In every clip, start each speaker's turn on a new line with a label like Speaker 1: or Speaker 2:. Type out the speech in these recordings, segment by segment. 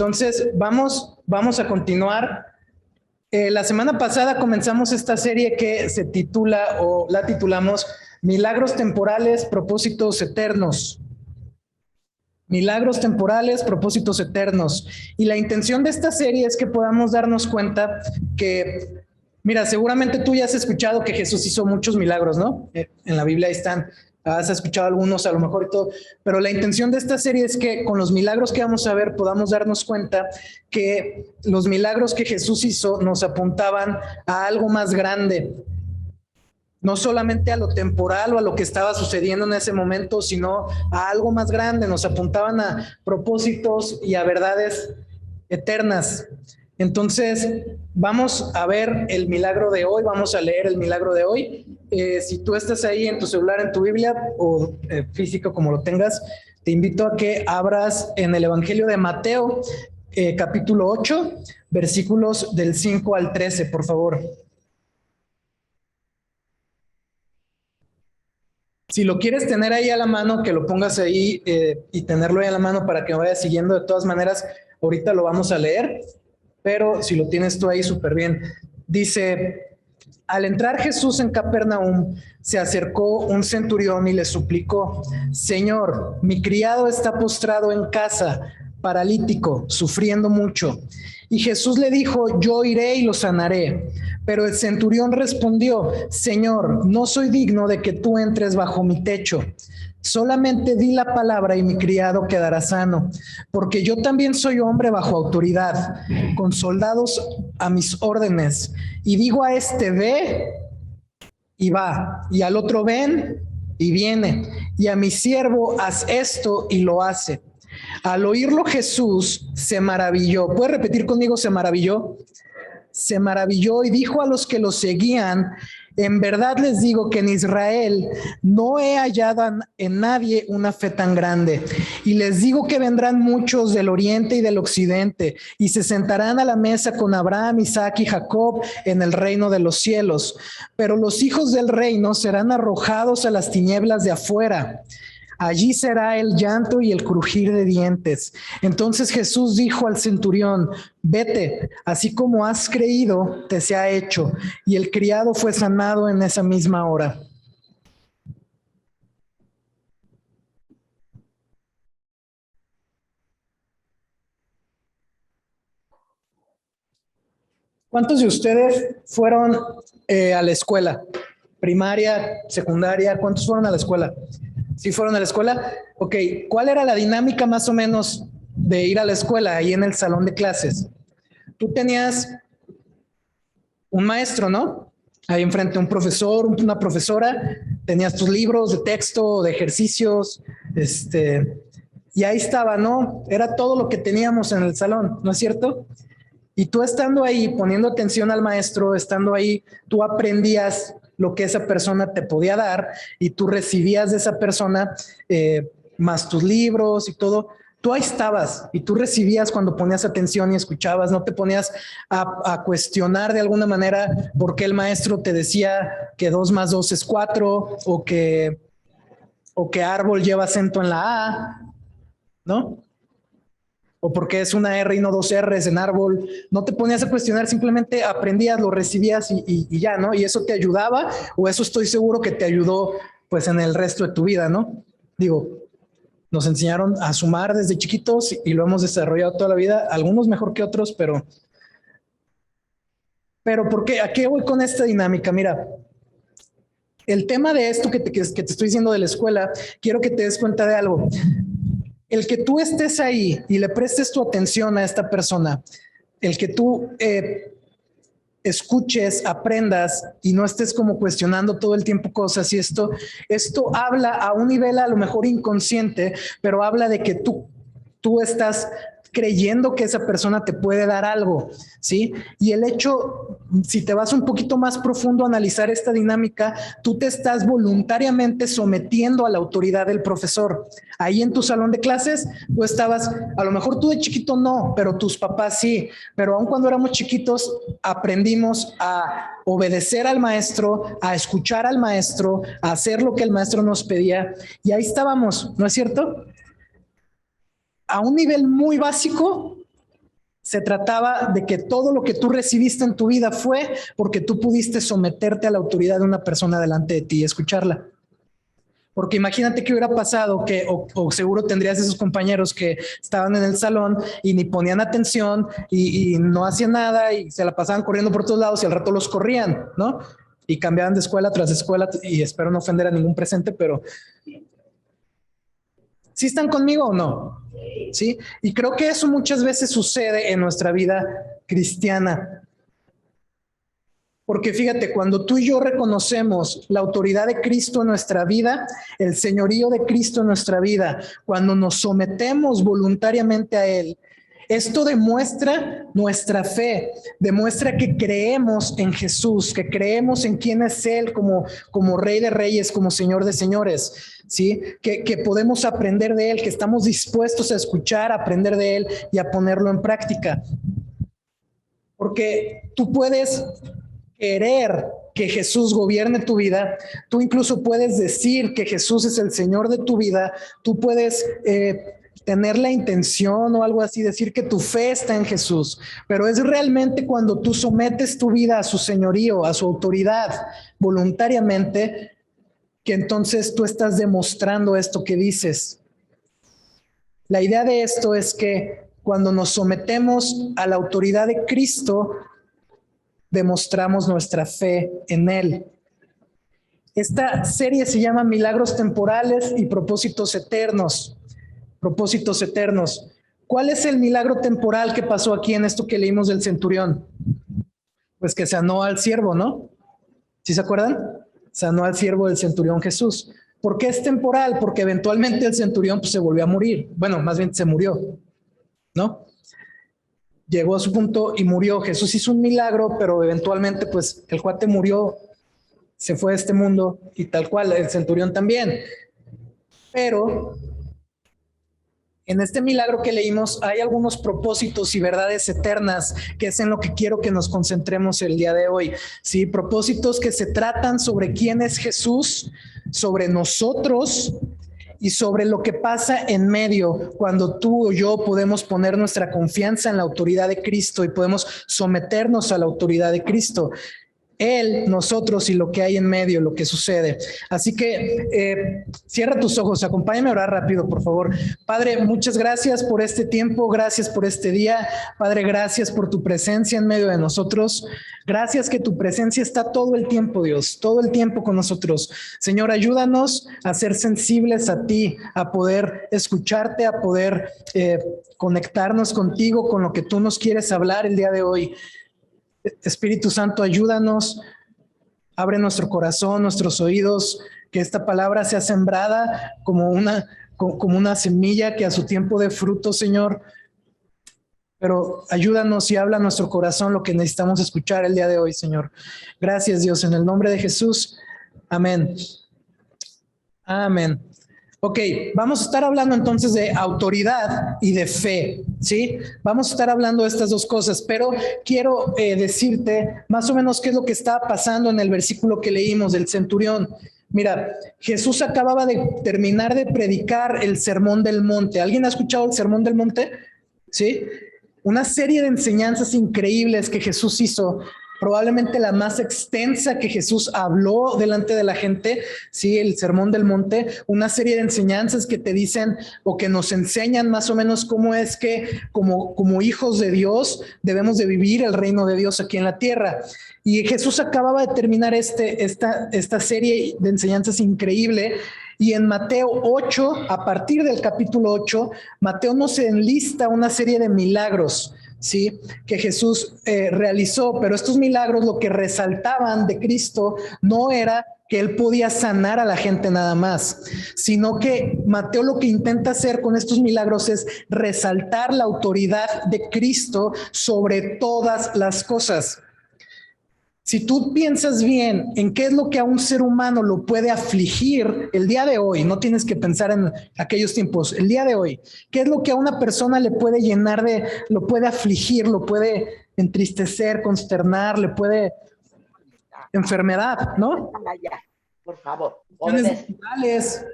Speaker 1: Entonces, vamos a continuar. La semana pasada comenzamos esta serie que se titula, o la titulamos, Milagros temporales, propósitos eternos. Milagros temporales, propósitos eternos. Y la intención de esta serie es que podamos darnos cuenta que, mira, seguramente tú ya has escuchado que Jesús hizo muchos milagros, ¿no? En la Biblia ahí están. Has escuchado algunos a lo mejor y todo, pero la intención de esta serie es que con los milagros que vamos a ver podamos darnos cuenta que los milagros que Jesús hizo nos apuntaban a algo más grande, no solamente a lo temporal o a lo que estaba sucediendo en ese momento, sino a algo más grande, nos apuntaban a propósitos y a verdades eternas. Entonces, vamos a ver el milagro de hoy, vamos a leer el milagro de hoy. Si tú estás ahí en tu celular, en tu Biblia o físico como lo tengas, te invito a que abras en el Evangelio de Mateo, capítulo 8, versículos del 5 al 13, por favor. Si lo quieres tener ahí a la mano, que lo pongas ahí y tenerlo ahí a la mano para que vayas siguiendo. De todas maneras, ahorita lo vamos a leer, pero si lo tienes tú ahí, súper bien. Dice: al entrar Jesús en Capernaum, se acercó un centurión y le suplicó: Señor, mi criado está postrado en casa, paralítico, sufriendo mucho. Y Jesús le dijo: yo iré y lo sanaré. Pero el centurión respondió: Señor, no soy digno de que tú entres bajo mi techo. Solamente di la palabra y mi criado quedará sano, porque yo también soy hombre bajo autoridad, con soldados a mis órdenes. Y digo a este: ve, y va, y al otro: ven, y viene, y a mi siervo: haz esto, y lo hace. Al oírlo Jesús se maravilló. ¿Puedes repetir conmigo: se maravilló? Se maravilló y dijo a los que lo seguían: en verdad les digo que en Israel no he hallado en nadie una fe tan grande. Y les digo que vendrán muchos del oriente y del occidente y se sentarán a la mesa con Abraham, Isaac y Jacob en el reino de los cielos. Pero los hijos del reino serán arrojados a las tinieblas de afuera. Allí será el llanto y el crujir de dientes. Entonces Jesús dijo al centurión: vete, así como has creído, te sea hecho. Y el criado fue sanado en esa misma hora. ¿Cuántos de ustedes fueron a la escuela? Primaria, secundaria, ¿cuántos fueron a la escuela? ¿Sí fueron a la escuela? Ok, ¿cuál era la dinámica más o menos de ir a la escuela ahí en el salón de clases? Tú tenías un maestro, ¿no? Ahí enfrente un profesor, una profesora, tenías tus libros de texto, de ejercicios, y ahí estaba, ¿no? Era todo lo que teníamos en el salón, ¿no es cierto? Y tú estando ahí, poniendo atención al maestro, estando ahí, tú aprendías lo que esa persona te podía dar y tú recibías de esa persona más tus libros y todo. Tú ahí estabas y tú recibías cuando ponías atención y escuchabas, no te ponías a cuestionar de alguna manera por qué el maestro te decía que 2 más 2 es 4 o que árbol lleva acento en la A, ¿no? O porque es una R y no 2 R's en árbol. No te ponías a cuestionar, simplemente aprendías, lo recibías y ya, ¿no? Y eso te ayudaba, o eso estoy seguro que te ayudó pues en el resto de tu vida, ¿no? Digo, nos enseñaron a sumar desde chiquitos y lo hemos desarrollado toda la vida, algunos mejor que otros, pero ¿por qué? ¿A qué voy con esta dinámica? Mira, el tema de esto que te estoy diciendo de la escuela, quiero que te des cuenta de algo. El que tú estés ahí y le prestes tu atención a esta persona, el que tú escuches, aprendas y no estés como cuestionando todo el tiempo cosas y esto habla a un nivel a lo mejor inconsciente, pero habla de que tú estás creyendo que esa persona te puede dar algo, ¿sí? Y el hecho, si te vas un poquito más profundo a analizar esta dinámica, tú te estás voluntariamente sometiendo a la autoridad del profesor. Ahí en tu salón de clases, tú estabas, a lo mejor tú de chiquito no, pero tus papás sí, pero aun cuando éramos chiquitos aprendimos a obedecer al maestro, a escuchar al maestro, a hacer lo que el maestro nos pedía, y ahí estábamos, ¿no es cierto? A un nivel muy básico, Se trataba de que todo lo que tú recibiste en tu vida fue porque tú pudiste someterte a la autoridad de una persona delante de ti y escucharla. Porque imagínate qué hubiera pasado, o seguro tendrías esos compañeros que estaban en el salón y ni ponían atención y no hacían nada y se la pasaban corriendo por todos lados y al rato los corrían, ¿no? Y cambiaban de escuela tras escuela, y espero no ofender a ningún presente, pero ¿sí están conmigo o no? Sí. Y creo que eso muchas veces sucede en nuestra vida cristiana. Porque fíjate, cuando tú y yo reconocemos la autoridad de Cristo en nuestra vida, el señorío de Cristo en nuestra vida, cuando nos sometemos voluntariamente a Él, esto demuestra nuestra fe, demuestra que creemos en Jesús, que creemos en quién es Él como Rey de Reyes, como Señor de Señores, ¿sí? Que podemos aprender de Él, que estamos dispuestos a escuchar, a aprender de Él y a ponerlo en práctica. Porque tú puedes querer que Jesús gobierne tu vida, tú incluso puedes decir que Jesús es el Señor de tu vida, tú puedes tener la intención o algo así, decir que tu fe está en Jesús, pero es realmente cuando tú sometes tu vida a su señorío, a su autoridad voluntariamente, que entonces tú estás demostrando esto que dices. La idea de esto es que cuando nos sometemos a la autoridad de Cristo, demostramos nuestra fe en Él. Esta serie se llama Milagros Temporales y Propósitos Eternos. Propósitos eternos. ¿Cuál es el milagro temporal que pasó aquí en esto que leímos del centurión? Pues que sanó al siervo, ¿no? ¿Sí se acuerdan? Sanó al siervo del centurión Jesús. ¿Por qué es temporal? Porque eventualmente el centurión pues, se volvió a morir. Bueno, más bien se murió, ¿no? Llegó a su punto y murió. Jesús hizo un milagro, pero eventualmente pues el cuate murió, se fue de este mundo y tal cual, el centurión también. Pero en este milagro que leímos hay algunos propósitos y verdades eternas, que es en lo que quiero que nos concentremos el día de hoy. Sí, propósitos que se tratan sobre quién es Jesús, sobre nosotros y sobre lo que pasa en medio cuando tú o yo podemos poner nuestra confianza en la autoridad de Cristo y podemos someternos a la autoridad de Cristo. Él, nosotros y lo que hay en medio, lo que sucede. Así que cierra tus ojos, acompáñame a orar rápido, por favor. Padre, muchas gracias por este tiempo, gracias por este día. Padre, gracias por tu presencia en medio de nosotros. Gracias que tu presencia está todo el tiempo, Dios, todo el tiempo con nosotros. Señor, ayúdanos a ser sensibles a ti, a poder escucharte, a poder conectarnos contigo, con lo que tú nos quieres hablar el día de hoy. Espíritu Santo, ayúdanos, abre nuestro corazón, nuestros oídos, que esta palabra sea sembrada como una semilla que a su tiempo dé fruto, Señor. Pero ayúdanos y habla a nuestro corazón lo que necesitamos escuchar el día de hoy, Señor. Gracias, Dios, en el nombre de Jesús. Amén. Amén. Ok, vamos a estar hablando entonces de autoridad y de fe, ¿sí? Vamos a estar hablando de estas dos cosas, pero quiero decirte más o menos qué es lo que está pasando en el versículo que leímos del centurión. Mira, Jesús acababa de terminar de predicar el Sermón del Monte. ¿Alguien ha escuchado el Sermón del Monte? ¿Sí? Una serie de enseñanzas increíbles que Jesús hizo, probablemente la más extensa que Jesús habló delante de la gente, sí, el Sermón del Monte, una serie de enseñanzas que te dicen o que nos enseñan más o menos cómo es que como hijos de Dios debemos de vivir el reino de Dios aquí en la tierra. Y Jesús acababa de terminar esta serie de enseñanzas increíble. Y en Mateo 8, a partir del capítulo 8, Mateo nos enlista una serie de milagros, ¿sí? Que Jesús realizó, pero estos milagros lo que resaltaban de Cristo no era que él podía sanar a la gente nada más, sino que Mateo lo que intenta hacer con estos milagros es resaltar la autoridad de Cristo sobre todas las cosas. Si tú piensas bien en qué es lo que a un ser humano lo puede afligir el día de hoy, no tienes que pensar en aquellos tiempos, el día de hoy, qué es lo que a una persona le puede lo puede afligir, lo puede entristecer, consternar, le puede enfermedad, ¿no?
Speaker 2: Por favor.
Speaker 1: Naturales,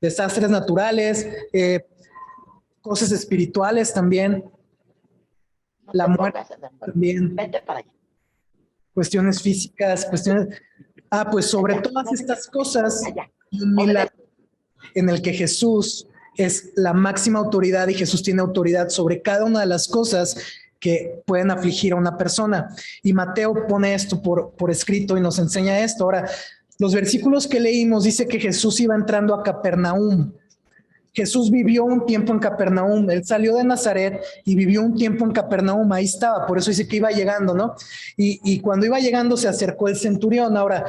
Speaker 1: desastres naturales, cosas espirituales también.
Speaker 2: No
Speaker 1: la
Speaker 2: te
Speaker 1: muerte
Speaker 2: pongas en el...
Speaker 1: también,
Speaker 2: Vete para allá.
Speaker 1: cuestiones físicas, cuestiones... pues sobre
Speaker 2: Allá.
Speaker 1: todas
Speaker 2: No, vete.
Speaker 1: estas cosas,
Speaker 2: Allá.
Speaker 1: un milagro
Speaker 2: Obedece.
Speaker 1: en el que Jesús es la máxima autoridad y Jesús tiene autoridad sobre cada una de las cosas que pueden afligir a una persona. Y Mateo pone esto por escrito y nos enseña esto. Ahora, los versículos que leímos dice que Jesús iba entrando a Capernaum. Jesús vivió un tiempo en Capernaum, él salió de Nazaret y vivió un tiempo en Capernaum, ahí estaba, por eso dice que iba llegando, ¿no? Y cuando iba llegando se acercó el centurión. Ahora,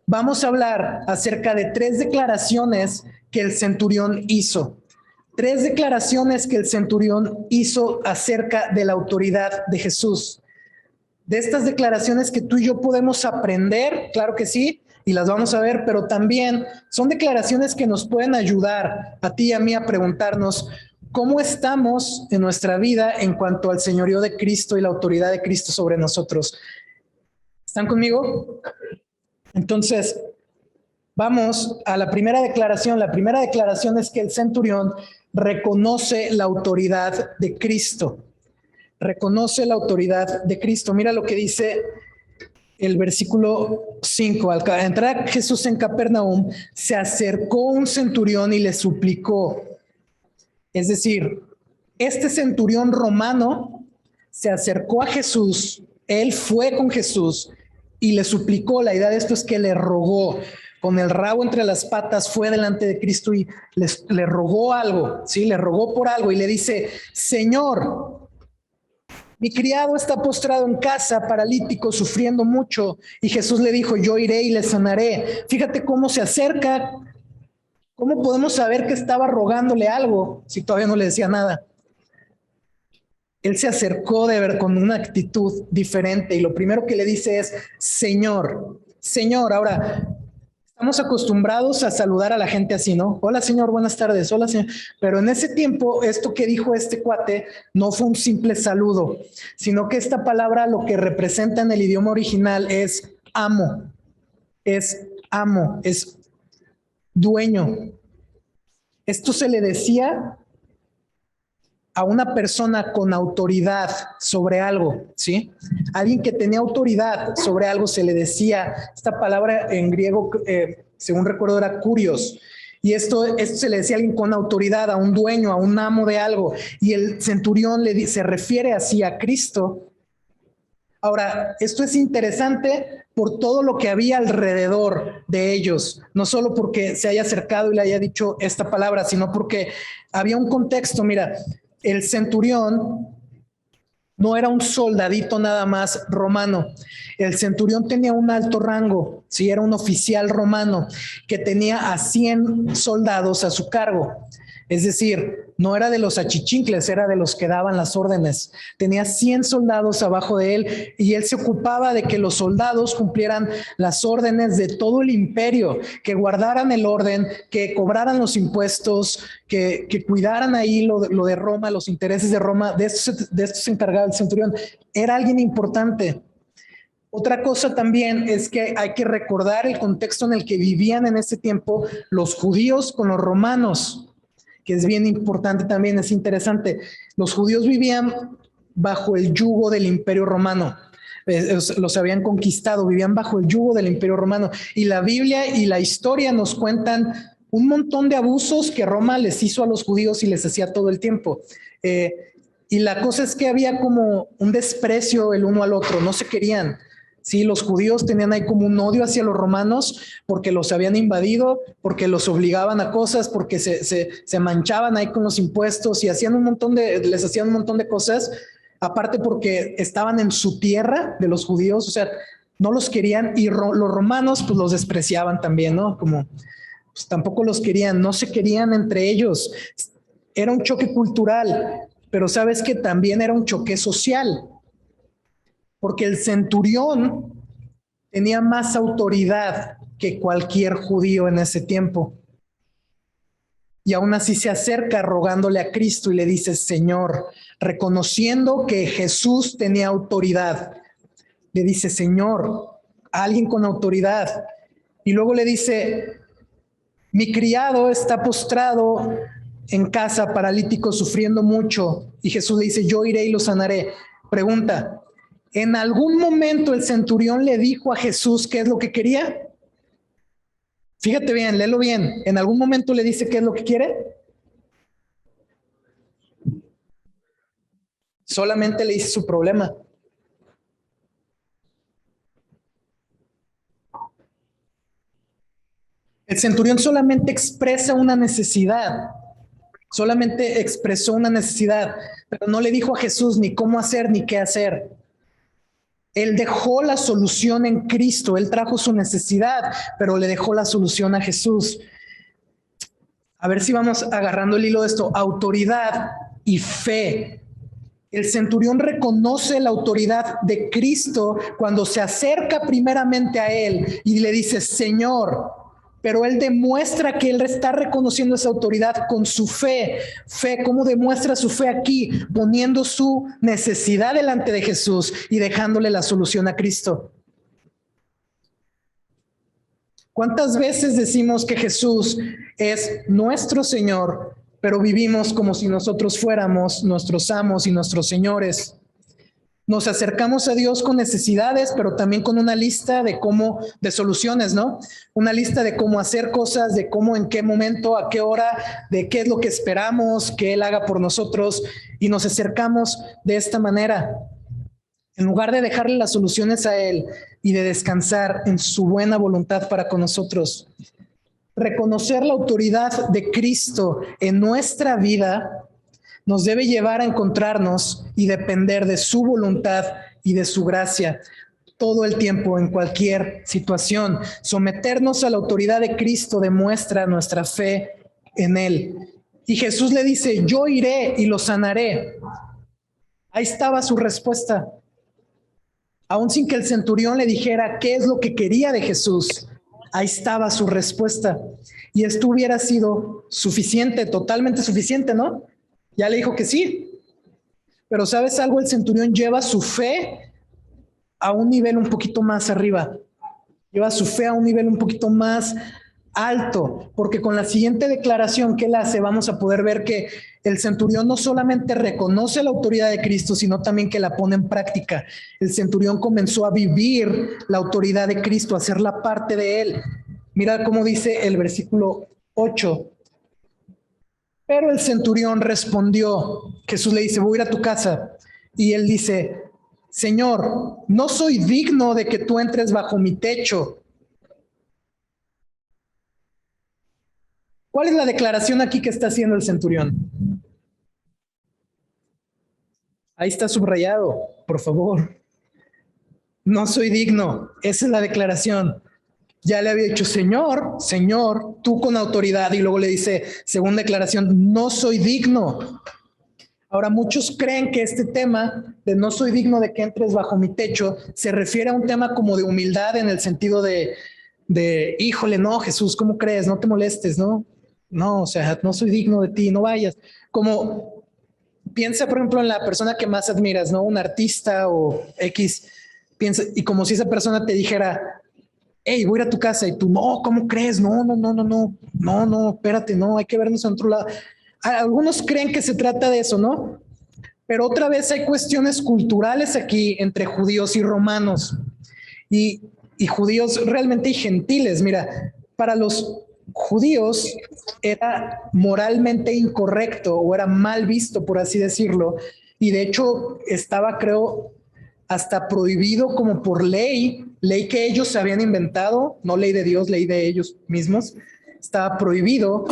Speaker 1: vamos a hablar acerca de 3 declaraciones que el centurión hizo. 3 declaraciones que el centurión hizo acerca de la autoridad de Jesús. De estas declaraciones que tú y yo podemos aprender, claro que sí, y las vamos a ver, pero también son declaraciones que nos pueden ayudar a ti y a mí a preguntarnos cómo estamos en nuestra vida en cuanto al señorío de Cristo y la autoridad de Cristo sobre nosotros. ¿Están conmigo? Entonces, vamos a la primera declaración. La primera declaración es que el centurión reconoce la autoridad de Cristo. Reconoce la autoridad de Cristo. Mira lo que dice el versículo 5. Al entrar Jesús en Capernaum, se acercó un centurión y le suplicó. Es decir, este centurión romano se acercó a Jesús, él fue con Jesús y le suplicó. La idea de esto es que le rogó, con el rabo entre las patas, fue delante de Cristo y le rogó algo, ¿sí? Le rogó por algo y le dice: Señor, mi criado está postrado en casa, paralítico, sufriendo mucho. Y Jesús le dijo: yo iré y le sanaré. Fíjate cómo se acerca. ¿Cómo podemos saber que estaba rogándole algo si todavía no le decía nada? Él se acercó de ver con una actitud diferente y lo primero que le dice es: Señor, Señor. Ahora, estamos acostumbrados a saludar a la gente así, ¿no? Hola, señor, buenas tardes. Hola, señor. Pero en ese tiempo, esto que dijo este cuate no fue un simple saludo, sino que esta palabra lo que representa en el idioma original es amo, es dueño. Esto se le decía a una persona con autoridad sobre algo, ¿sí? Alguien que tenía autoridad sobre algo se le decía, esta palabra en griego, según recuerdo, era kurios. Y esto se le decía a alguien con autoridad, a un dueño, a un amo de algo. Y el centurión se refiere así a Cristo. Ahora, esto es interesante por todo lo que había alrededor de ellos, no solo porque se haya acercado y le haya dicho esta palabra, sino porque había un contexto. Mira, el centurión no era un soldadito nada más romano. El centurión tenía un alto rango, sí, era un oficial romano que tenía a 100 soldados a su cargo. Es decir, no era de los achichincles, era de los que daban las órdenes. Tenía 100 soldados abajo de él y él se ocupaba de que los soldados cumplieran las órdenes de todo el imperio, que guardaran el orden, que cobraran los impuestos, que cuidaran ahí lo de Roma, los intereses de Roma. De esto se encargaba el centurión. Era alguien importante. Otra cosa también es que hay que recordar el contexto en el que vivían en ese tiempo los judíos con los romanos, que es bien importante también, es interesante. Los judíos vivían bajo el yugo del Imperio Romano. Los habían conquistado, vivían bajo el yugo del Imperio Romano. Y la Biblia y la historia nos cuentan un montón de abusos que Roma les hizo a los judíos y les hacía todo el tiempo. Y la cosa es que había como un desprecio el uno al otro, no se querían. Sí, los judíos tenían ahí como un odio hacia los romanos porque los habían invadido, porque los obligaban a cosas, porque se manchaban ahí con los impuestos y hacían les hacían un montón de cosas, aparte porque estaban en su tierra de los judíos, o sea, no los querían y los romanos pues los despreciaban también, ¿no? Como pues tampoco los querían, no se querían entre ellos. Era un choque cultural, pero sabes que también era un choque social. Porque el centurión tenía más autoridad que cualquier judío en ese tiempo. Y aún así se acerca rogándole a Cristo y le dice: Señor, reconociendo que Jesús tenía autoridad. Le dice: Señor, alguien con autoridad. Y luego le dice: mi criado está postrado en casa, paralítico, sufriendo mucho. Y Jesús le dice: yo iré y lo sanaré. Pregunta, ¿en algún momento el centurión le dijo a Jesús qué es lo que quería? Fíjate bien, léelo bien. ¿En algún momento le dice qué es lo que quiere? Solamente le dice su problema. El centurión solamente expresa una necesidad. Solamente expresó una necesidad, pero no le dijo a Jesús ni cómo hacer ni qué hacer. Él dejó la solución en Cristo. Él trajo su necesidad, pero le dejó la solución a Jesús. A ver si vamos agarrando el hilo de esto. Autoridad y fe. El centurión reconoce la autoridad de Cristo cuando se acerca primeramente a él y le dice, Señor, pero él demuestra que él está reconociendo esa autoridad con su fe. Fe, ¿cómo demuestra su fe aquí? Poniendo su necesidad delante de Jesús y dejándole la solución a Cristo. ¿Cuántas veces decimos que Jesús es nuestro Señor, pero vivimos como si nosotros fuéramos nuestros amos y nuestros señores? Nos acercamos a Dios con necesidades, pero también con una lista de soluciones, ¿no? Una lista de cómo hacer cosas, de cómo, en qué momento, a qué hora, de qué es lo que esperamos que Él haga por nosotros, y nos acercamos de esta manera. En lugar de dejarle las soluciones a Él y de descansar en su buena voluntad para con nosotros. Reconocer la autoridad de Cristo en nuestra vida nos debe llevar a encontrarnos y depender de su voluntad y de su gracia todo el tiempo, en cualquier situación. Someternos a la autoridad de Cristo demuestra nuestra fe en Él. Y Jesús le dice, yo iré y lo sanaré. Ahí estaba su respuesta. Aún sin que el centurión le dijera qué es lo que quería de Jesús, ahí estaba su respuesta. Y esto hubiera sido suficiente, totalmente suficiente, ¿no? Ya le dijo que sí. Pero ¿sabes algo? El centurión lleva su fe a un nivel un poquito más arriba. Lleva su fe a un nivel un poquito más alto, porque con la siguiente declaración que él hace vamos a poder ver que el centurión no solamente reconoce la autoridad de Cristo, sino también que la pone en práctica. El centurión comenzó a vivir la autoridad de Cristo, a ser la parte de él. Mira cómo dice el versículo 8. Pero el centurión respondió, Jesús le dice, voy a ir a tu casa. Y él dice, Señor, no soy digno de que tú entres bajo mi techo. ¿Cuál es la declaración aquí que está haciendo el centurión? Ahí está subrayado, por favor. No soy digno. Esa es la declaración. Ya le había dicho, Señor, Señor, tú con autoridad. Y luego le dice, segunda declaración, no soy digno. Ahora, muchos creen que este tema de no soy digno de que entres bajo mi techo se refiere a un tema como de humildad, en el sentido de híjole, no, Jesús, ¿cómo crees? No te molestes, ¿no? No, o sea, no soy digno de ti, no vayas. Como piensa, por ejemplo, en la persona que más admiras, ¿no? Un artista o X, piensa, y como si esa persona te dijera, hey, voy a ir a tu casa, y tú, no, ¿cómo crees? No, espérate, no, hay que vernos en otro lado. Algunos creen que se trata de eso, ¿no? Pero otra vez hay cuestiones culturales aquí entre judíos y romanos, y judíos realmente y gentiles. Mira, para los judíos era moralmente incorrecto o era mal visto, por así decirlo, y de hecho estaba, creo, hasta prohibido como por ley que ellos se habían inventado, no ley de Dios, ley de ellos mismos. Estaba prohibido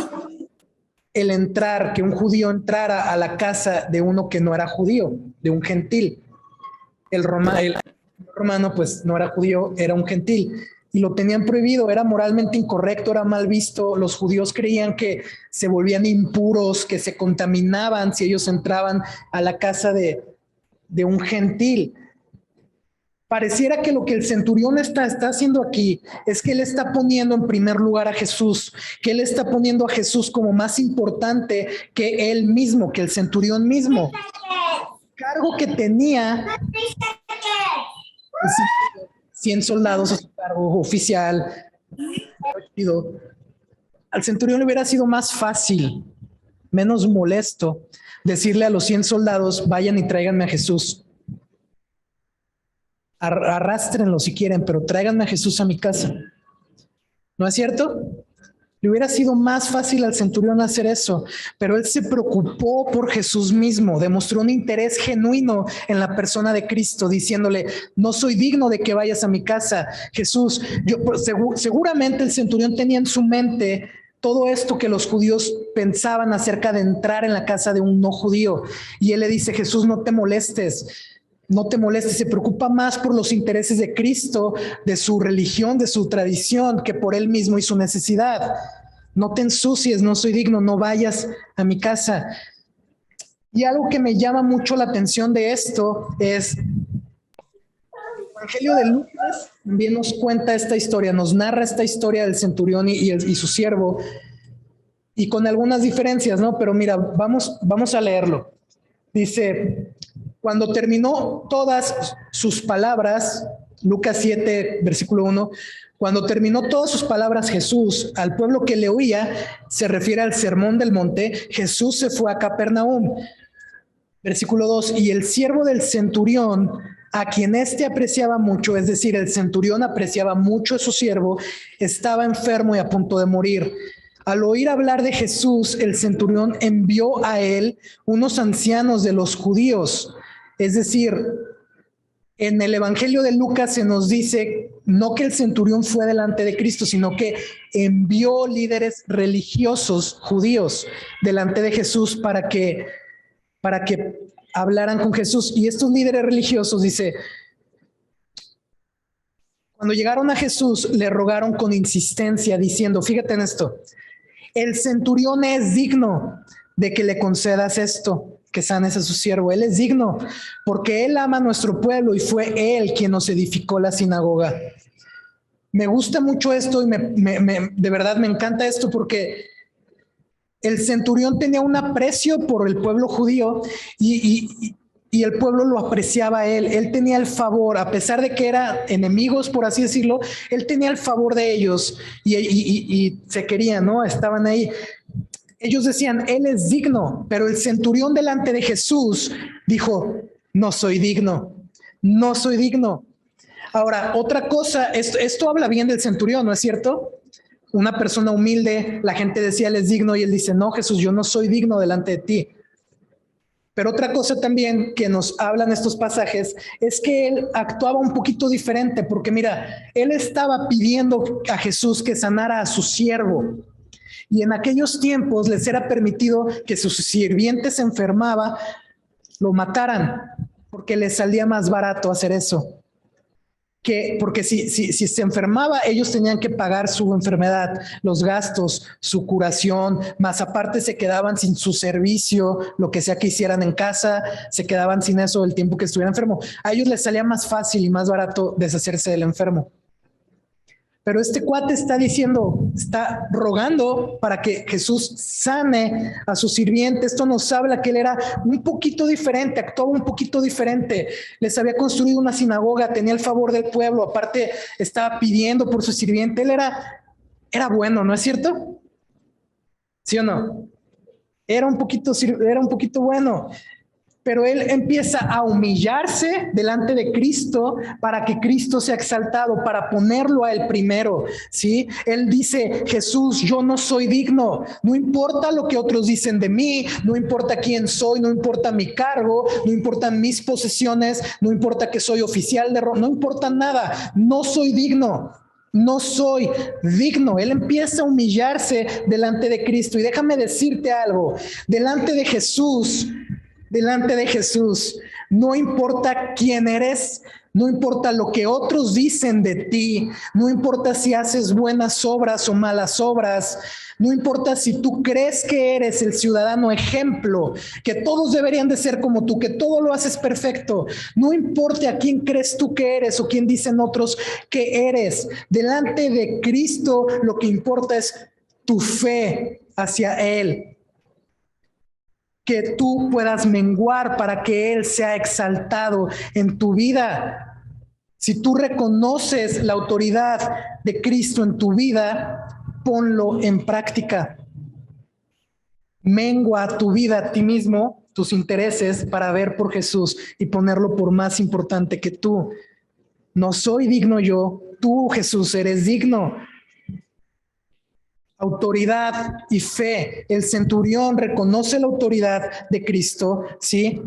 Speaker 1: el entrar, que un judío entrara a la casa de uno que no era judío, de un gentil. El romano pues no era judío, era un gentil, y lo tenían prohibido, era moralmente incorrecto, era mal visto. Los judíos creían que se volvían impuros, que se contaminaban si ellos entraban a la casa de un gentil. Pareciera que lo que el centurión está haciendo aquí es que él está poniendo en primer lugar a Jesús, que él está poniendo a Jesús como más importante que él mismo, que el centurión mismo. El cargo que tenía, 100 soldados a su cargo, oficial. Al centurión le hubiera sido más fácil, menos molesto, decirle a los 100 soldados, vayan y tráiganme a Jesús. arrástrenlo si quieren, pero tráiganme a Jesús a mi casa. ¿No es cierto? Le hubiera sido más fácil al centurión hacer eso, pero él se preocupó por Jesús mismo, demostró un interés genuino en la persona de Cristo, diciéndole, no soy digno de que vayas a mi casa. Jesús, seguramente el centurión tenía en su mente todo esto que los judíos pensaban acerca de entrar en la casa de un no judío. Y él le dice, Jesús, no te molestes. No te molestes, se preocupa más por los intereses de Cristo, de su religión, de su tradición, que por él mismo y su necesidad. No te ensucies, no soy digno, no vayas a mi casa. Y algo que me llama mucho la atención de esto es, el Evangelio de Lucas también nos cuenta esta historia, nos narra esta historia del centurión y su siervo, y con algunas diferencias, ¿no? Pero mira, vamos a leerlo. Dice, cuando terminó todas sus palabras, Lucas 7, versículo 1, cuando terminó todas sus palabras Jesús al pueblo que le oía, se refiere al sermón del monte, Jesús se fue a Capernaum. Versículo 2, y el siervo del centurión, a quien éste apreciaba mucho, es decir, el centurión apreciaba mucho a su siervo, estaba enfermo y a punto de morir. Al oír hablar de Jesús, el centurión envió a él unos ancianos de los judíos. Es decir, en el Evangelio de Lucas se nos dice no que el centurión fue delante de Cristo, sino que envió líderes religiosos judíos delante de Jesús para que hablaran con Jesús. Y estos líderes religiosos, dice, cuando llegaron a Jesús, le rogaron con insistencia, diciendo, fíjate en esto, el centurión es digno de que le concedas esto, que sanes a su siervo. Él es digno porque él ama a nuestro pueblo y fue él quien nos edificó la sinagoga. Me gusta mucho esto y de verdad me encanta esto porque el centurión tenía un aprecio por el pueblo judío y el pueblo lo apreciaba a él. Él tenía el favor, a pesar de que eran enemigos, por así decirlo, él tenía el favor de ellos y se querían, ¿no? Estaban ahí. Ellos decían, él es digno, pero el centurión delante de Jesús dijo, no soy digno, no soy digno. Ahora, otra cosa, esto habla bien del centurión, ¿no es cierto? Una persona humilde, la gente decía, él es digno, y él dice, no, Jesús, yo no soy digno delante de ti. Pero otra cosa también que nos hablan estos pasajes es que él actuaba un poquito diferente, porque mira, él estaba pidiendo a Jesús que sanara a su siervo. Y en aquellos tiempos les era permitido que si su sirviente se enfermaba, lo mataran, porque les salía más barato hacer eso. Porque si se enfermaba, ellos tenían que pagar su enfermedad, los gastos, su curación, más aparte se quedaban sin su servicio, lo que sea que hicieran en casa, se quedaban sin eso el tiempo que estuviera enfermo. A ellos les salía más fácil y más barato deshacerse del enfermo. Pero este cuate está diciendo, está rogando para que Jesús sane a su sirviente. Esto nos habla que él era un poquito diferente, actuaba un poquito diferente. Les había construido una sinagoga, tenía el favor del pueblo, aparte estaba pidiendo por su sirviente. Él era bueno, ¿no es cierto? ¿Sí o no? Era un poquito bueno. Pero él empieza a humillarse delante de Cristo para que Cristo sea exaltado, para ponerlo a él primero, ¿sí? Él dice, Jesús, yo no soy digno, no importa lo que otros dicen de mí, no importa quién soy, no importa mi cargo, no importan mis posesiones, no importa que soy oficial de Roma, no importa nada, no soy digno. No soy digno. Él empieza a humillarse delante de Cristo. Y déjame decirte algo, delante de Jesús, no importa quién eres, no importa lo que otros dicen de ti, no importa si haces buenas obras o malas obras, no importa si tú crees que eres el ciudadano ejemplo, que todos deberían de ser como tú, que todo lo haces perfecto, no importa a quién crees tú que eres o quién dicen otros que eres, delante de Cristo lo que importa es tu fe hacia Él. Que tú puedas menguar para que Él sea exaltado en tu vida. Si tú reconoces la autoridad de Cristo en tu vida, ponlo en práctica. Mengua tu vida a ti mismo, tus intereses, para ver por Jesús y ponerlo por más importante que tú. No soy digno yo, tú, Jesús, eres digno. Autoridad y fe. El centurión reconoce la autoridad de Cristo, ¿sí?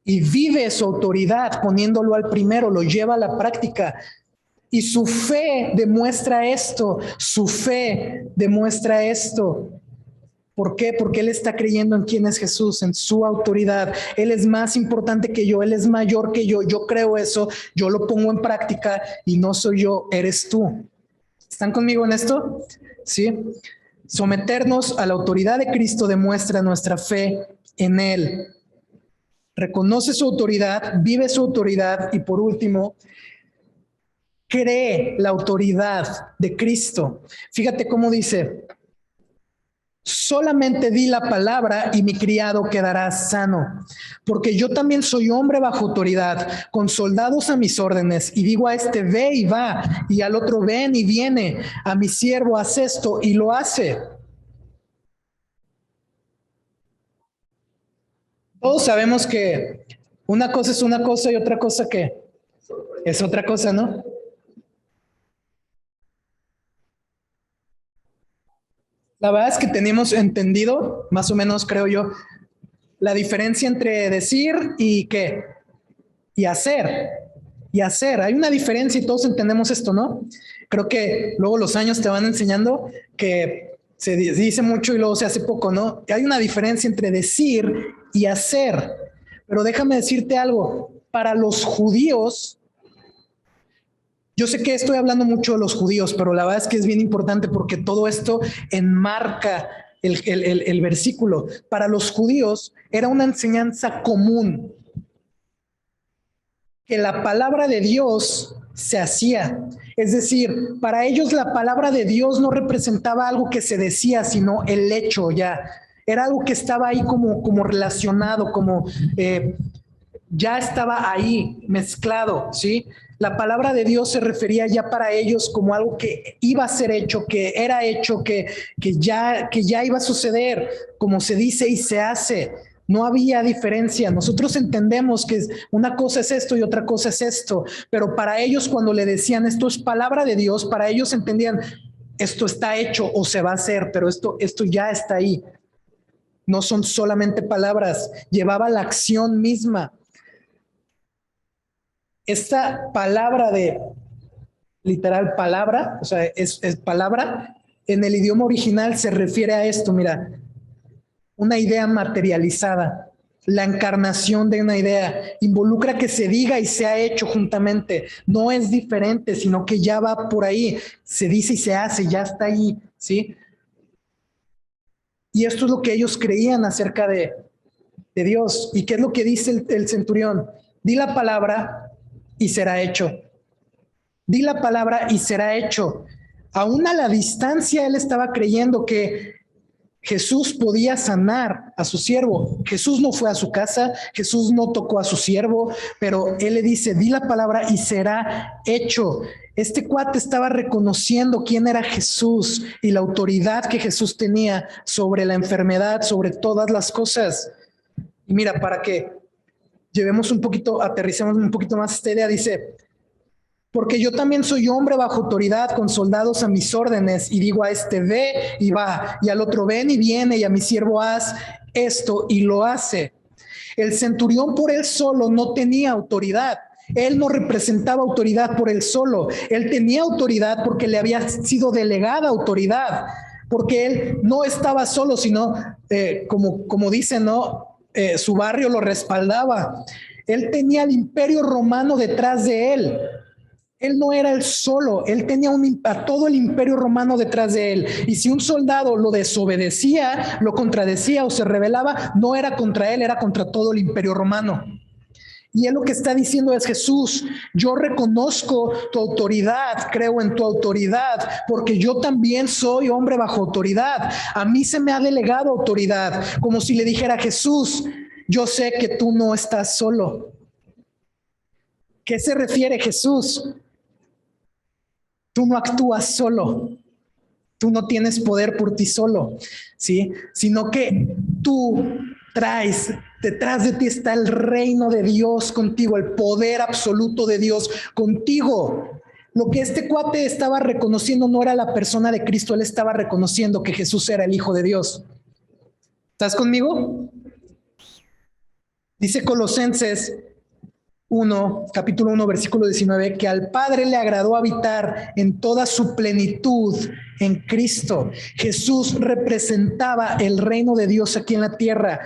Speaker 1: Y vive su autoridad poniéndolo al primero, lo lleva a la práctica. Y su fe demuestra esto, su fe demuestra esto. ¿Por qué? Porque él está creyendo en quién es Jesús, en su autoridad. Él es más importante que yo, él es mayor que yo creo eso, yo lo pongo en práctica y no soy yo, eres tú. ¿Están conmigo en esto? Sí. Someternos a la autoridad de Cristo demuestra nuestra fe en él. Reconoce su autoridad, vive su autoridad y por último, cree la autoridad de Cristo. Fíjate cómo dice, solamente di la palabra y mi criado quedará sano, porque yo también soy hombre bajo autoridad, con soldados a mis órdenes, y digo a este ve y va, y al otro ven y viene, a mi siervo haz esto y lo hace. Todos sabemos que una cosa es una cosa y otra cosa que es otra cosa, ¿no? La verdad es que tenemos entendido, más o menos creo yo, la diferencia entre decir y qué, y hacer. Y hacer, hay una diferencia y todos entendemos esto, ¿no? Creo que luego los años te van enseñando que se dice mucho y luego se hace poco, ¿no? Hay una diferencia entre decir y hacer. Pero déjame decirte algo, para los judíos, yo sé que estoy hablando mucho de los judíos, pero la verdad es que es bien importante porque todo esto enmarca el versículo. Para los judíos era una enseñanza común que la palabra de Dios se hacía. Es decir, para ellos la palabra de Dios no representaba algo que se decía, sino el hecho ya. Era algo que estaba ahí como relacionado, ya estaba ahí mezclado, ¿sí? La palabra de Dios se refería ya para ellos como algo que iba a ser hecho, que era hecho, que ya iba a suceder, como se dice y se hace. No había diferencia. Nosotros entendemos que una cosa es esto y otra cosa es esto, pero para ellos cuando le decían esto es palabra de Dios, para ellos entendían esto está hecho o se va a hacer, pero esto ya está ahí. No son solamente palabras, llevaba la acción misma. Esta palabra de literal palabra, o sea, es palabra, en el idioma original se refiere a esto, mira, una idea materializada, la encarnación de una idea, involucra que se diga y se ha hecho juntamente, no es diferente, sino que ya va por ahí, se dice y se hace, ya está ahí, ¿sí? Y esto es lo que ellos creían acerca de Dios. ¿Y qué es lo que dice el centurión? Di la palabra y será hecho. Di la palabra y será hecho. Aún a la distancia él estaba creyendo que Jesús podía sanar a su siervo. Jesús no fue a su casa, Jesús no tocó a su siervo, pero él le dice, di la palabra y será hecho. Este cuate estaba reconociendo quién era Jesús y la autoridad que Jesús tenía sobre la enfermedad, sobre todas las cosas. Y mira, para que aterricemos un poquito más esta idea, dice, porque yo también soy hombre bajo autoridad, con soldados a mis órdenes, y digo a este ve y va, y al otro ven y viene, y a mi siervo haz esto y lo hace. El centurión por él solo no tenía autoridad. Él no representaba autoridad por él solo. Él tenía autoridad porque le había sido delegada autoridad, porque él no estaba solo, sino como dicen, ¿no? Su barrio lo respaldaba. Él tenía el imperio romano detrás de él. Él no era el solo, él tenía a todo el imperio romano detrás de él. Y si un soldado lo desobedecía, lo contradecía o se rebelaba, no era contra él, era contra todo el imperio romano. Y él lo que está diciendo es, Jesús, yo reconozco tu autoridad, creo en tu autoridad, porque yo también soy hombre bajo autoridad. A mí se me ha delegado autoridad, como si le dijera, Jesús, yo sé que tú no estás solo. ¿Qué se refiere Jesús? Tú no actúas solo, tú no tienes poder por ti solo, ¿sí? Sino que tú detrás de ti está el reino de Dios contigo, el poder absoluto de Dios contigo. Lo que este cuate estaba reconociendo no era la persona de Cristo, él estaba reconociendo que Jesús era el Hijo de Dios. ¿Estás conmigo? Dice Colosenses 1, capítulo 1, versículo 19, que al Padre le agradó habitar en toda su plenitud en Cristo. Jesús representaba el reino de Dios aquí en la tierra.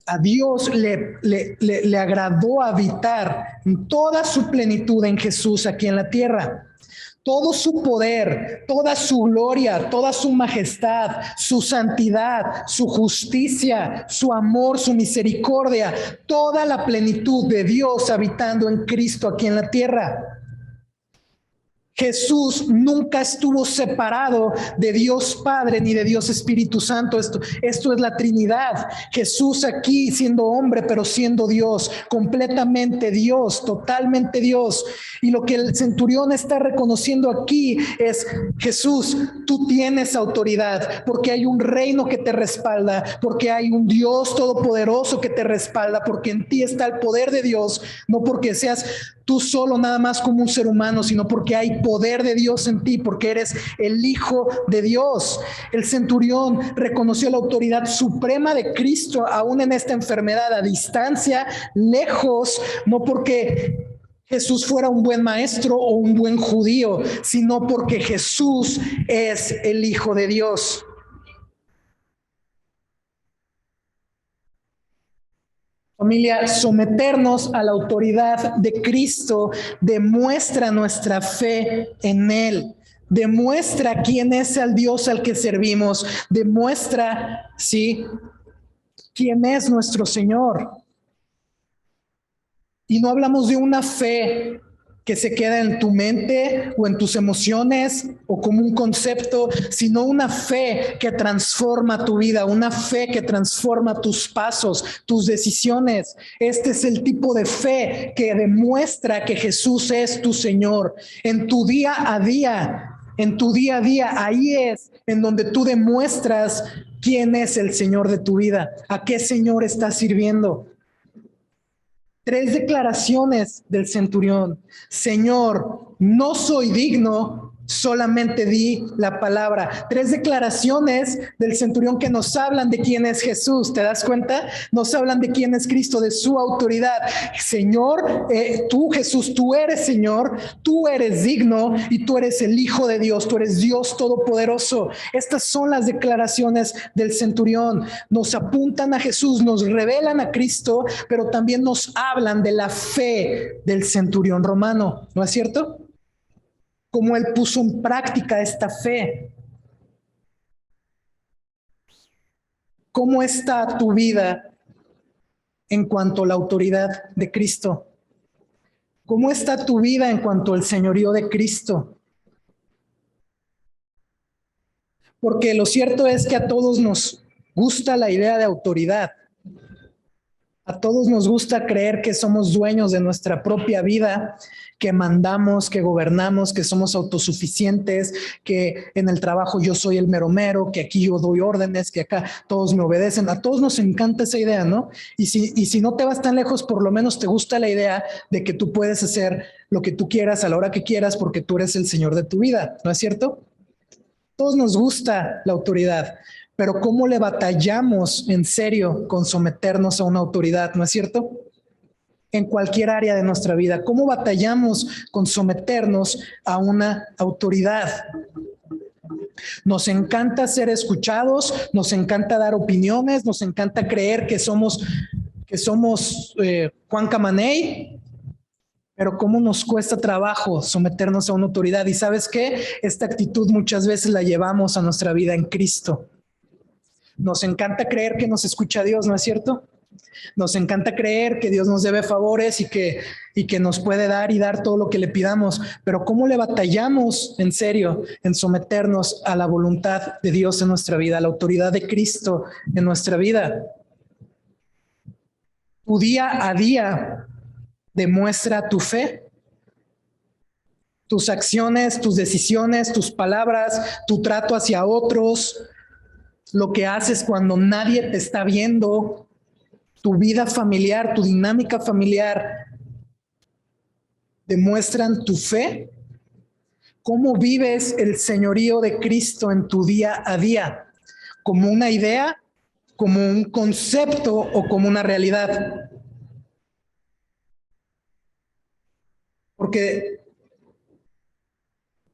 Speaker 1: A Dios le agradó habitar en toda su plenitud en Jesús aquí en la tierra. Todo su poder, toda su gloria, toda su majestad, su santidad, su justicia, su amor, su misericordia, toda la plenitud de Dios habitando en Cristo aquí en la tierra. Jesús nunca estuvo separado de Dios Padre ni de Dios Espíritu Santo. Esto es la Trinidad. Jesús aquí siendo hombre, pero siendo Dios, completamente Dios, totalmente Dios. Y lo que el centurión está reconociendo aquí es: Jesús, tú tienes autoridad, porque hay un reino que te respalda, porque hay un Dios todopoderoso que te respalda, porque en ti está el poder de Dios, no porque seas tú solo nada más como un ser humano, sino porque hay poder de Dios en ti, porque eres el Hijo de Dios. El centurión reconoció la autoridad suprema de Cristo aún en esta enfermedad, a distancia, lejos, no porque Jesús fuera un buen maestro o un buen judío, sino porque Jesús es el Hijo de Dios. Familia, someternos a la autoridad de Cristo demuestra nuestra fe en Él, demuestra quién es el Dios al que servimos, demuestra, sí, quién es nuestro Señor. Y no hablamos de una fe que se queda en tu mente o en tus emociones o como un concepto, sino una fe que transforma tu vida, una fe que transforma tus pasos, tus decisiones. Este es el tipo de fe que demuestra que Jesús es tu Señor. En tu día a día, ahí es en donde tú demuestras quién es el Señor de tu vida, a qué Señor estás sirviendo. 3 declaraciones del centurión. Señor, no soy digno, solamente di la palabra. 3 declaraciones del centurión que nos hablan de quién es Jesús. ¿Te das cuenta? Nos hablan de quién es Cristo, de su autoridad. Señor, tú Jesús, tú eres Señor, tú eres digno y tú eres el Hijo de Dios, tú eres Dios Todopoderoso. Estas son las declaraciones del centurión. Nos apuntan a Jesús, nos revelan a Cristo, pero también nos hablan de la fe del centurión romano. ¿No es cierto? Cómo él puso en práctica esta fe. ¿Cómo está tu vida en cuanto a la autoridad de Cristo? ¿Cómo está tu vida en cuanto al señorío de Cristo? Porque lo cierto es que a todos nos gusta la idea de autoridad. A todos nos gusta creer que somos dueños de nuestra propia vida, que mandamos, que gobernamos, que somos autosuficientes, que en el trabajo yo soy el mero mero, que aquí yo doy órdenes, que acá todos me obedecen. A todos nos encanta esa idea, ¿no? Y si no te vas tan lejos, por lo menos te gusta la idea de que tú puedes hacer lo que tú quieras a la hora que quieras porque tú eres el Señor de tu vida, ¿no es cierto? Todos nos gusta la autoridad. Pero ¿cómo le batallamos en serio con someternos a una autoridad, no es cierto? En cualquier área de nuestra vida, ¿cómo batallamos con someternos a una autoridad? Nos encanta ser escuchados, nos encanta dar opiniones, nos encanta creer que somos Juan Camaney, pero ¿cómo nos cuesta trabajo someternos a una autoridad? Y ¿sabes qué? Esta actitud muchas veces la llevamos a nuestra vida en Cristo. Nos encanta creer que nos escucha Dios, ¿no es cierto? Nos encanta creer que Dios nos debe favores y que nos puede dar y dar todo lo que le pidamos. Pero ¿cómo le batallamos en serio en someternos a la voluntad de Dios en nuestra vida, a la autoridad de Cristo en nuestra vida? Tu día a día demuestra tu fe. Tus acciones, tus decisiones, tus palabras, tu trato hacia otros, lo que haces cuando nadie te está viendo, tu vida familiar, tu dinámica familiar, demuestran tu fe? ¿Cómo vives el señorío de Cristo en tu día a día? ¿Como una idea, como un concepto o como una realidad? Porque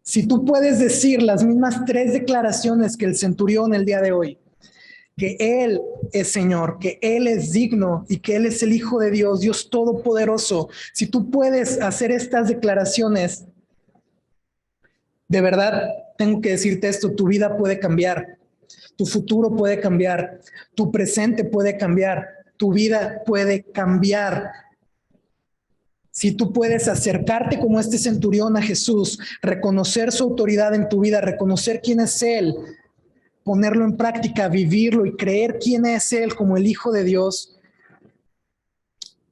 Speaker 1: si tú puedes decir las mismas 3 declaraciones que el centurión el día de hoy, que Él es Señor, que Él es digno y que Él es el Hijo de Dios, Dios Todopoderoso, si tú puedes hacer estas declaraciones, de verdad tengo que decirte esto, tu vida puede cambiar, tu futuro puede cambiar, tu presente puede cambiar, tu vida puede cambiar. Si tú puedes acercarte como este centurión a Jesús, reconocer su autoridad en tu vida, reconocer quién es Él, ponerlo en práctica, vivirlo y creer quién es Él como el Hijo de Dios,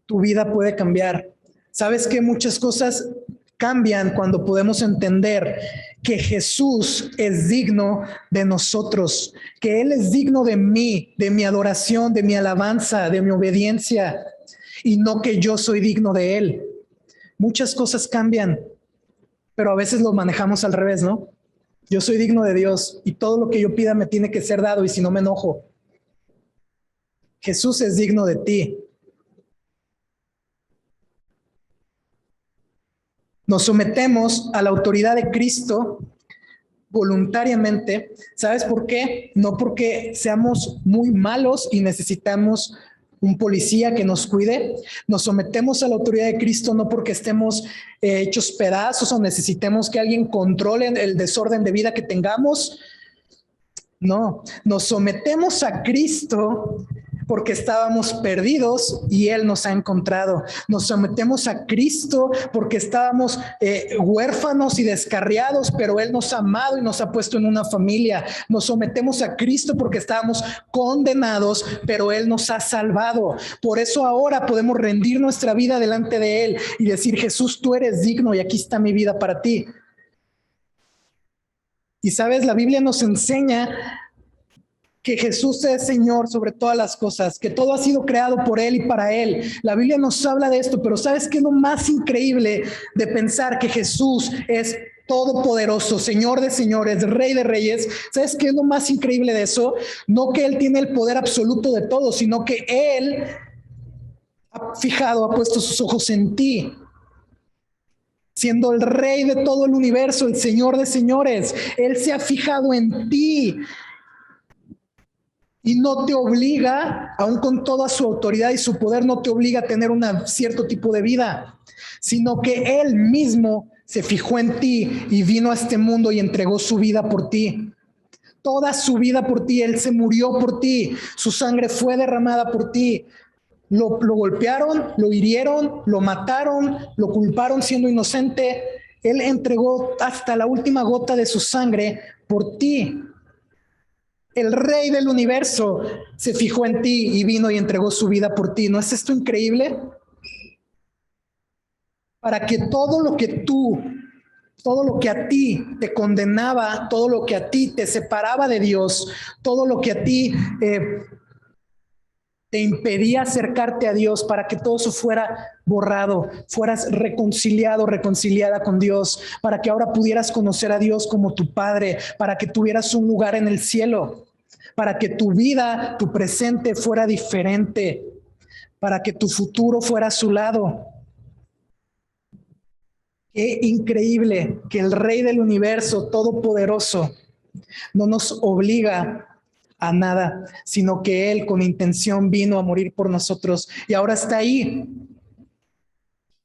Speaker 1: tu vida puede cambiar. ¿Sabes que muchas cosas cambian cuando podemos entender que Jesús es digno de nosotros, que Él es digno de mí, de mi adoración, de mi alabanza, de mi obediencia, y no que yo soy digno de Él? Muchas cosas cambian, pero a veces lo manejamos al revés, ¿no? Yo soy digno de Dios y todo lo que yo pida me tiene que ser dado y si no me enojo. Jesús es digno de ti. Nos sometemos a la autoridad de Cristo voluntariamente. ¿Sabes por qué? No porque seamos muy malos y necesitamos un policía que nos cuide. Nos sometemos a la autoridad de Cristo no porque estemos hechos pedazos o necesitemos que alguien controle el desorden de vida que tengamos. No, nos sometemos a Cristo porque estábamos perdidos y Él nos ha encontrado. Nos sometemos a Cristo porque estábamos huérfanos y descarriados, pero Él nos ha amado y nos ha puesto en una familia. Nos sometemos a Cristo porque estábamos condenados, pero Él nos ha salvado. Por eso ahora podemos rendir nuestra vida delante de Él y decir: Jesús, tú eres digno y aquí está mi vida para ti. Y sabes, la Biblia nos enseña que Jesús es Señor sobre todas las cosas, que todo ha sido creado por Él y para Él. La Biblia nos habla de esto, pero ¿sabes qué es lo más increíble de pensar que Jesús es todopoderoso, Señor de señores, Rey de reyes? ¿Sabes qué es lo más increíble de eso? No que Él tiene el poder absoluto de todo, sino que Él ha puesto sus ojos en ti. Siendo el Rey de todo el universo, el Señor de señores, Él se ha fijado en ti. Y no te obliga, aun con toda su autoridad y su poder, no te obliga a tener un cierto tipo de vida, sino que Él mismo se fijó en ti y vino a este mundo y entregó su vida por ti. Toda su vida por ti. Él se murió por ti. Su sangre fue derramada por ti. Lo golpearon, lo hirieron, lo mataron, lo culparon siendo inocente. Él entregó hasta la última gota de su sangre por ti. El Rey del universo se fijó en ti y vino y entregó su vida por ti. ¿No es esto increíble? Para que todo lo que a ti te condenaba, todo lo que a ti te separaba de Dios, todo lo que a ti te impedía acercarte a Dios, para que todo eso fuera borrado, fueras reconciliado, reconciliada con Dios, para que ahora pudieras conocer a Dios como tu Padre, para que tuvieras un lugar en el cielo, para que tu vida, tu presente fuera diferente, para que tu futuro fuera a su lado. Qué increíble que el Rey del universo todopoderoso no nos obliga a nada, sino que Él con intención vino a morir por nosotros y ahora está ahí,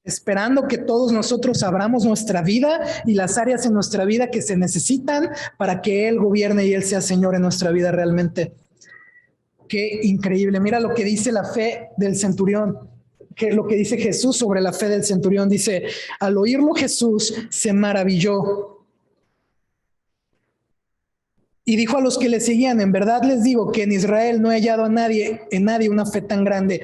Speaker 1: esperando que todos nosotros abramos nuestra vida y las áreas en nuestra vida que se necesitan para que Él gobierne y Él sea Señor en nuestra vida realmente. Qué increíble. Mira lo que dice la fe del centurión, que lo que dice Jesús sobre la fe del centurión. Dice: al oírlo Jesús se maravilló y dijo a los que le seguían: en verdad les digo que en Israel no he hallado en nadie una fe tan grande.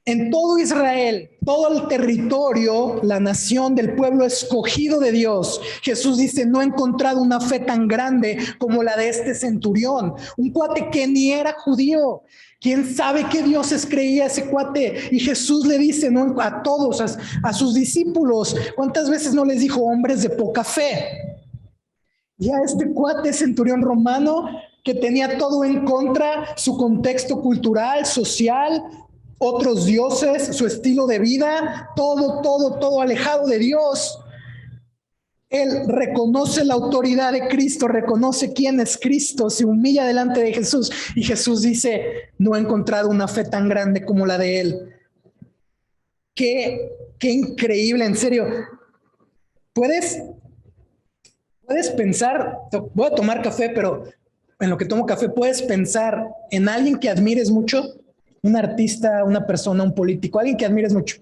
Speaker 1: En todo Israel, todo el territorio, la nación del pueblo escogido de Dios, Jesús dice: no he encontrado una fe tan grande como la de este centurión, un cuate que ni era judío, ¿Quién sabe qué dioses creía ese cuate? Y Jesús le dice, ¿no?, a todos, a sus discípulos, ¿cuántas veces no les dijo hombres de poca fe? Y a este cuate centurión romano que tenía todo en contra, su contexto cultural, social, otros dioses, su estilo de vida, todo alejado de Dios. Él reconoce la autoridad de Cristo, reconoce quién es Cristo, se humilla delante de Jesús y Jesús dice, no he encontrado una fe tan grande como la de él. Qué increíble, en serio. Puedes pensar, voy a tomar café, pero en lo que tomo café puedes pensar en alguien que admires mucho, un artista, una persona, un político, alguien que admires mucho.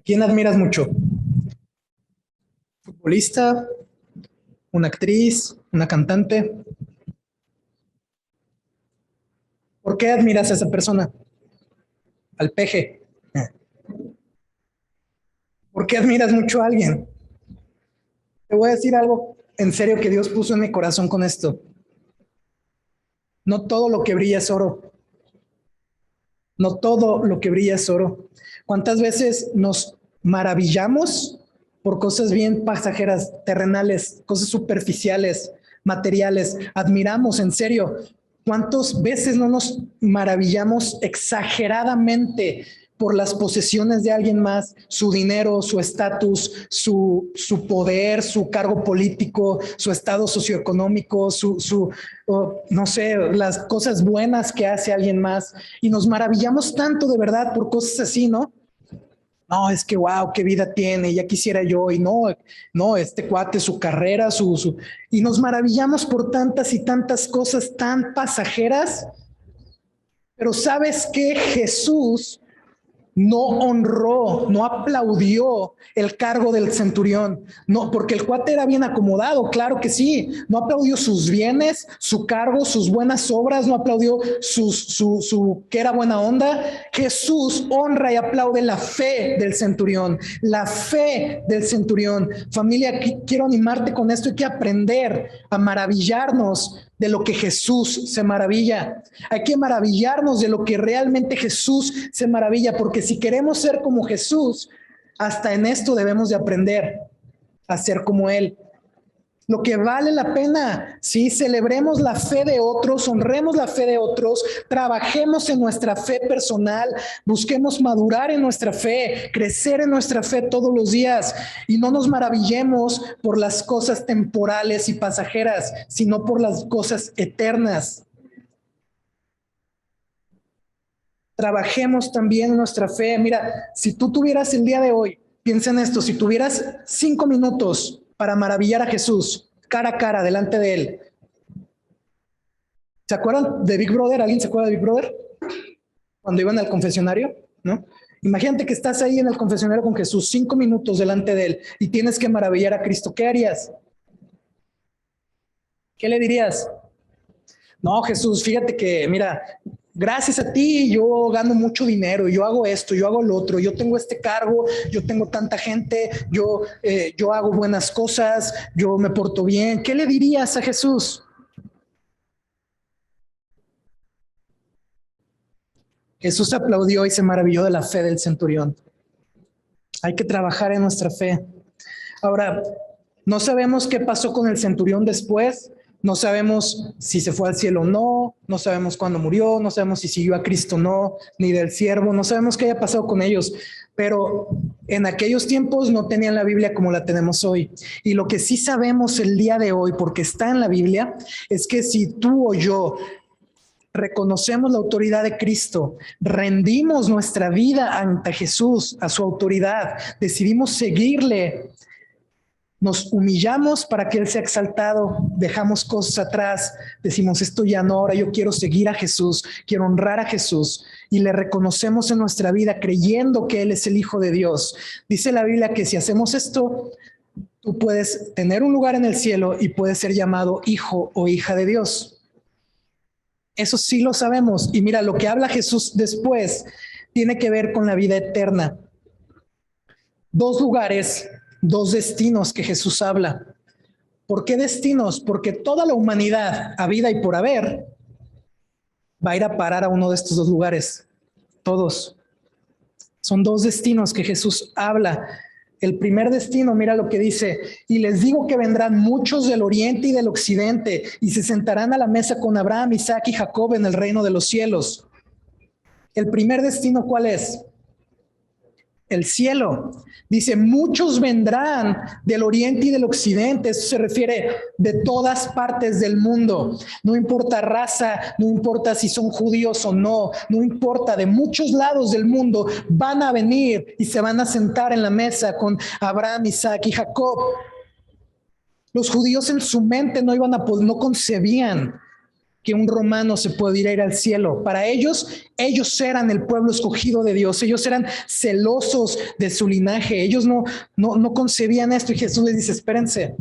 Speaker 1: ¿Quién admiras mucho? ¿Futbolista? ¿Una actriz? ¿Una cantante? ¿Por qué admiras a esa persona? Al peje. ¿Por qué admiras mucho a alguien? Te voy a decir algo en serio que Dios puso en mi corazón con esto. No todo lo que brilla es oro. No todo lo que brilla es oro. ¿Cuántas veces nos maravillamos por cosas bien pasajeras, terrenales, cosas superficiales, materiales? Admiramos, en serio. ¿Cuántas veces no nos maravillamos exageradamente por las posesiones de alguien más, su dinero, su estatus, su poder, su cargo político, su estado socioeconómico, no sé, las cosas buenas que hace alguien más? Y nos maravillamos tanto de verdad por cosas así, ¿no? No, es que wow, qué vida tiene, ya quisiera yo, y no, este cuate, su carrera, y nos maravillamos por tantas y tantas cosas tan pasajeras. Pero ¿sabes qué? Jesús no honró, no aplaudió el cargo del centurión, no, porque el cuate era bien acomodado, claro que sí, no aplaudió sus bienes, su cargo, sus buenas obras, no aplaudió su que era buena onda. Jesús honra y aplaude la fe del centurión, la fe del centurión. Familia, quiero animarte con esto, hay que aprender a maravillarnos de lo que Jesús se maravilla. Hay que maravillarnos de lo que realmente Jesús se maravilla, porque si queremos ser como Jesús, hasta en esto debemos de aprender a ser como Él. Lo que vale la pena, sí, celebremos la fe de otros, honremos la fe de otros, trabajemos en nuestra fe personal, busquemos madurar en nuestra fe, crecer en nuestra fe todos los días y no nos maravillemos por las cosas temporales y pasajeras, sino por las cosas eternas. Trabajemos también en nuestra fe. Mira, si tú tuvieras el día de hoy, piensa en esto, si tuvieras 5 minutos para maravillar a Jesús, cara a cara, delante de Él. ¿Se acuerdan de Big Brother? ¿Alguien se acuerda de Big Brother? Cuando iban al confesionario, ¿no? Imagínate que estás ahí en el confesionario con Jesús, 5 minutos delante de Él y tienes que maravillar a Cristo. ¿Qué harías? ¿Qué le dirías? No, Jesús, fíjate que, mira, gracias a ti yo gano mucho dinero, yo hago esto, yo hago lo otro, yo tengo este cargo, yo tengo tanta gente, yo hago buenas cosas, yo me porto bien. ¿Qué le dirías a Jesús? Jesús aplaudió y se maravilló de la fe del centurión. Hay que trabajar en nuestra fe. Ahora, no sabemos qué pasó con el centurión después. No sabemos si se fue al cielo o no, no sabemos cuándo murió, no sabemos si siguió a Cristo o no, ni del siervo, no sabemos qué haya pasado con ellos, pero en aquellos tiempos no tenían la Biblia como la tenemos hoy. Y lo que sí sabemos el día de hoy, porque está en la Biblia, es que si tú o yo reconocemos la autoridad de Cristo, rendimos nuestra vida ante Jesús, a su autoridad, decidimos seguirle, nos humillamos para que Él sea exaltado, dejamos cosas atrás, decimos esto ya no, ahora yo quiero seguir a Jesús, quiero honrar a Jesús y le reconocemos en nuestra vida creyendo que Él es el Hijo de Dios. Dice la Biblia que si hacemos esto, tú puedes tener un lugar en el cielo y puedes ser llamado hijo o hija de Dios. Eso sí lo sabemos. Y mira, lo que habla Jesús después, tiene que ver con la vida eterna. Dos lugares, dos destinos que Jesús habla. ¿Por qué destinos? Porque toda la humanidad, habida y por haber, va a ir a parar a uno de estos dos lugares. Todos. Son dos destinos que Jesús habla. El primer destino, mira lo que dice: y les digo que vendrán muchos del oriente y del occidente y se sentarán a la mesa con Abraham, Isaac y Jacob en el reino de los cielos. El primer destino, ¿cuál es? El cielo. Dice, muchos vendrán del oriente y del occidente. Eso se refiere de todas partes del mundo. No importa raza, no importa si son judíos o no, no importa, de muchos lados del mundo van a venir y se van a sentar en la mesa con Abraham, Isaac y Jacob. Los judíos en su mente no no concebían que un romano se pudiera ir al cielo. Para ellos eran el pueblo escogido de Dios. Ellos eran celosos de su linaje. Ellos no concebían esto. Y Jesús les dice, espérense,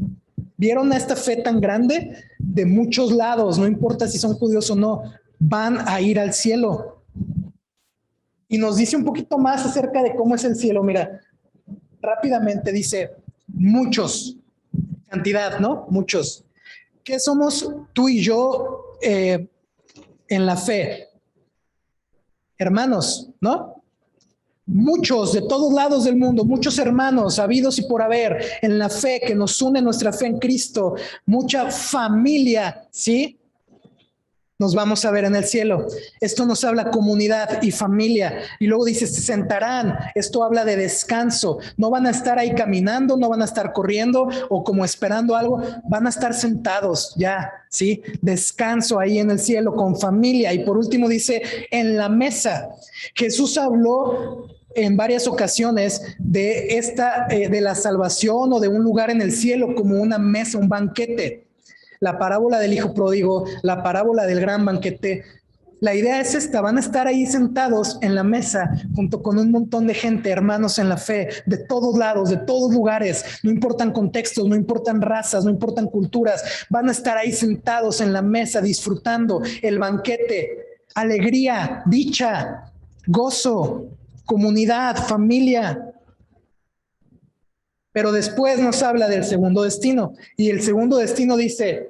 Speaker 1: ¿vieron esta fe tan grande? De muchos lados, no importa si son judíos o no, van a ir al cielo. Y nos dice un poquito más acerca de cómo es el cielo. Mira, rápidamente dice, muchos, cantidad, ¿no? Muchos. ¿Qué somos tú y yo en la fe? Hermanos, ¿no? Muchos de todos lados del mundo, muchos hermanos habidos y por haber en la fe que nos une nuestra fe en Cristo, mucha familia, ¿sí? Nos vamos a ver en el cielo. Esto nos habla comunidad y familia. Y luego dice, se sentarán. Esto habla de descanso. No van a estar ahí caminando, no van a estar corriendo o como esperando algo. Van a estar sentados ya, ¿sí? Descanso ahí en el cielo con familia. Y por último dice, en la mesa. Jesús habló en varias ocasiones de la salvación o de un lugar en el cielo como una mesa, un banquete. La parábola del hijo pródigo, la parábola del gran banquete. La idea es esta: van a estar ahí sentados en la mesa junto con un montón de gente, hermanos en la fe, de todos lados, de todos lugares, no importan contextos, no importan razas, no importan culturas, van a estar ahí sentados en la mesa disfrutando el banquete, alegría, dicha, gozo, comunidad, familia. Pero después nos habla del segundo destino. Y el segundo destino dice,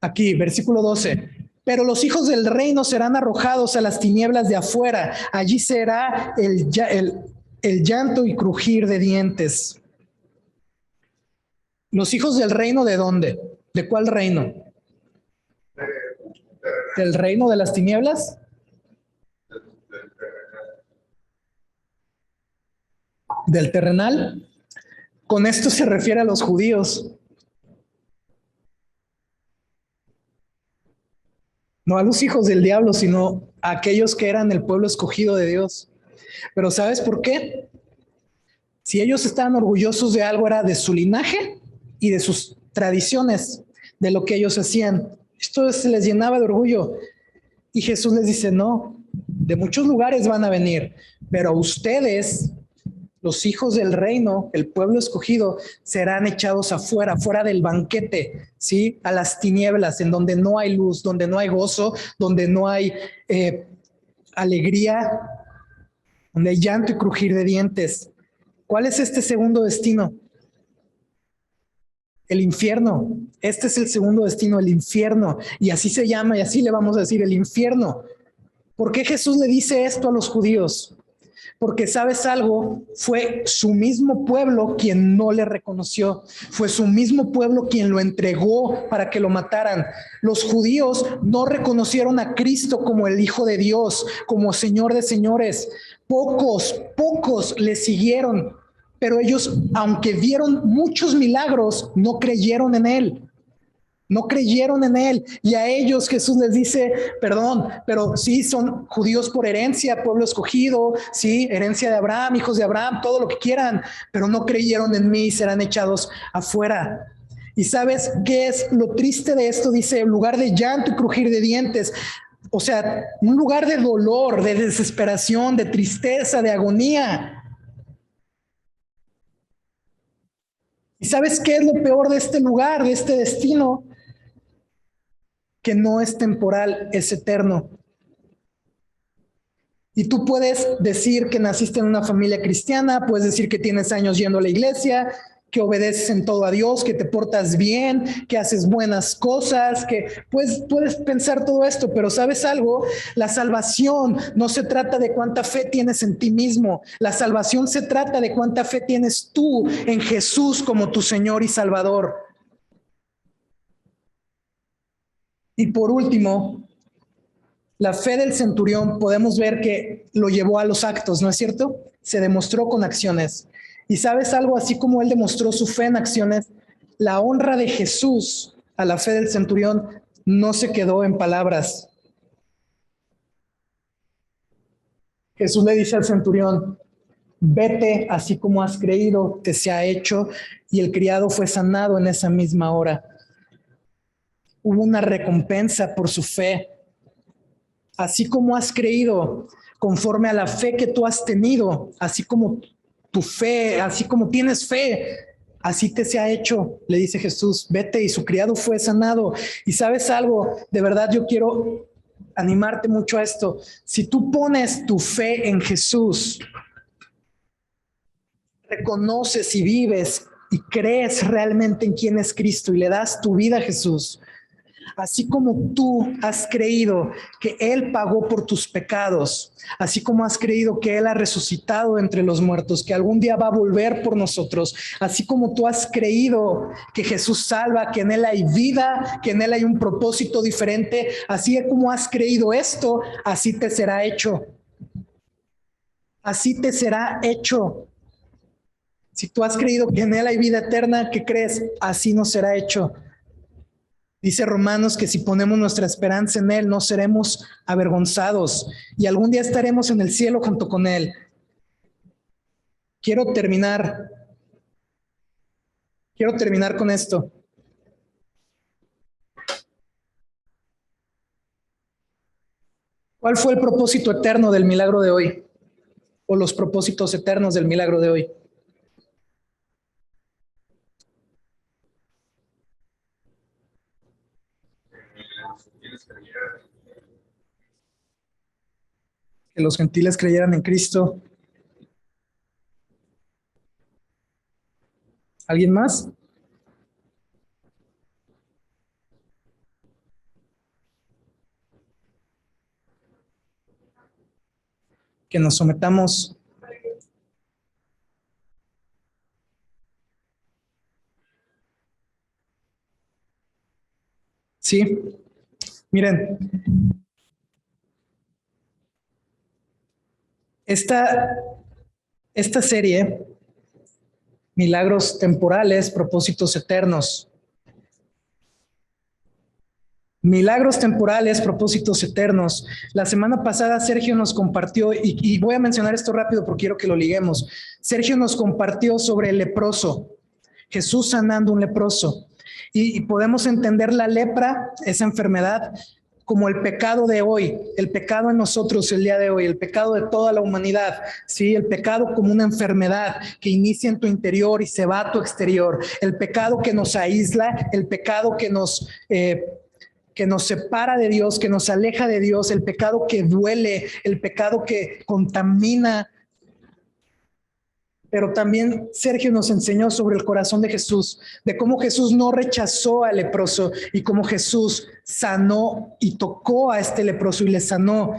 Speaker 1: aquí, versículo 12, pero los hijos del reino serán arrojados a las tinieblas de afuera. Allí será el llanto y crujir de dientes. ¿Los hijos del reino de dónde? ¿De cuál reino? ¿Del reino de las tinieblas? ¿Del terrenal? Con esto se refiere a los judíos. No a los hijos del diablo, sino a aquellos que eran el pueblo escogido de Dios. Pero ¿sabes por qué? Si ellos estaban orgullosos de algo, era de su linaje y de sus tradiciones, de lo que ellos hacían. Esto se les llenaba de orgullo. Y Jesús les dice, no, de muchos lugares van a venir, pero ustedes, los hijos del reino, el pueblo escogido, serán echados afuera, fuera del banquete, ¿sí? A las tinieblas, en donde no hay luz, donde no hay gozo, donde no hay alegría, donde hay llanto y crujir de dientes. ¿Cuál es este segundo destino? El infierno. Este es el segundo destino, el infierno. Y así se llama, y así le vamos a decir, el infierno. ¿Por qué Jesús le dice esto a los judíos? Porque, ¿sabes algo? Fue su mismo pueblo quien no le reconoció. Fue su mismo pueblo quien lo entregó para que lo mataran. Los judíos no reconocieron a Cristo como el Hijo de Dios, como Señor de señores. Pocos le siguieron, pero ellos, aunque vieron muchos milagros, no creyeron en Él. No creyeron en Él, y a ellos Jesús les dice, perdón, pero sí son judíos por herencia, pueblo escogido, sí, herencia de Abraham, hijos de Abraham, todo lo que quieran, pero no creyeron en mí y serán echados afuera. ¿Y sabes qué es lo triste de esto? Dice, lugar de llanto y crujir de dientes. O sea, un lugar de dolor, de desesperación, de tristeza, de agonía. ¿Y sabes qué es lo peor de este lugar, de este destino? Que no es temporal, es eterno. Y tú puedes decir que naciste en una familia cristiana, puedes decir que tienes años yendo a la iglesia, que obedeces en todo a Dios, que te portas bien, que haces buenas cosas, que puedes pensar todo esto, pero ¿sabes algo? La salvación no se trata de cuánta fe tienes en ti mismo. La salvación se trata de cuánta fe tienes tú en Jesús como tu Señor y Salvador. Y por último, la fe del centurión podemos ver que lo llevó a los actos, ¿no es cierto? Se demostró con acciones. Y sabes algo, así como él demostró su fe en acciones, la honra de Jesús a la fe del centurión no se quedó en palabras. Jesús le dice al centurión, vete, así como has creído, te sea hecho, y el criado fue sanado en esa misma hora. Hubo una recompensa por su fe. Así como has creído, conforme a la fe que tú has tenido, así como tu fe, así como tienes fe, así te se ha hecho, le dice Jesús, vete, y su criado fue sanado. Y sabes algo, de verdad yo quiero animarte mucho a esto. Si tú pones tu fe en Jesús, reconoces y vives y crees realmente en quién es Cristo y le das tu vida a Jesús, así como tú has creído que Él pagó por tus pecados, así como has creído que Él ha resucitado entre los muertos, que algún día va a volver por nosotros, así como tú has creído que Jesús salva, que en Él hay vida, que en Él hay un propósito diferente, así como has creído esto, así te será hecho. Así te será hecho. Si tú has creído que en Él hay vida eterna, ¿qué crees? Así nos será hecho. Dice Romanos que si ponemos nuestra esperanza en Él, no seremos avergonzados y algún día estaremos en el cielo junto con Él. Quiero terminar con esto. ¿Cuál fue el propósito eterno del milagro de hoy? O los propósitos eternos del milagro de hoy. Que los gentiles creyeran en Cristo. ¿Alguien más? Que nos sometamos. Sí, miren, esta serie, Milagros temporales, propósitos eternos. Milagros temporales, propósitos eternos. La semana pasada Sergio nos compartió, y voy a mencionar esto rápido porque quiero que lo liguemos. Sergio nos compartió sobre el leproso, Jesús sanando un leproso. Y podemos entender la lepra, esa enfermedad, como el pecado de hoy, el pecado en nosotros el día de hoy, el pecado de toda la humanidad, ¿sí? El pecado como una enfermedad que inicia en tu interior y se va a tu exterior, el pecado que nos aísla, el pecado que nos separa de Dios, que nos aleja de Dios, el pecado que duele, el pecado que contamina. Pero también Sergio nos enseñó sobre el corazón de Jesús, de cómo Jesús no rechazó al leproso y cómo Jesús sanó y tocó a este leproso y le sanó.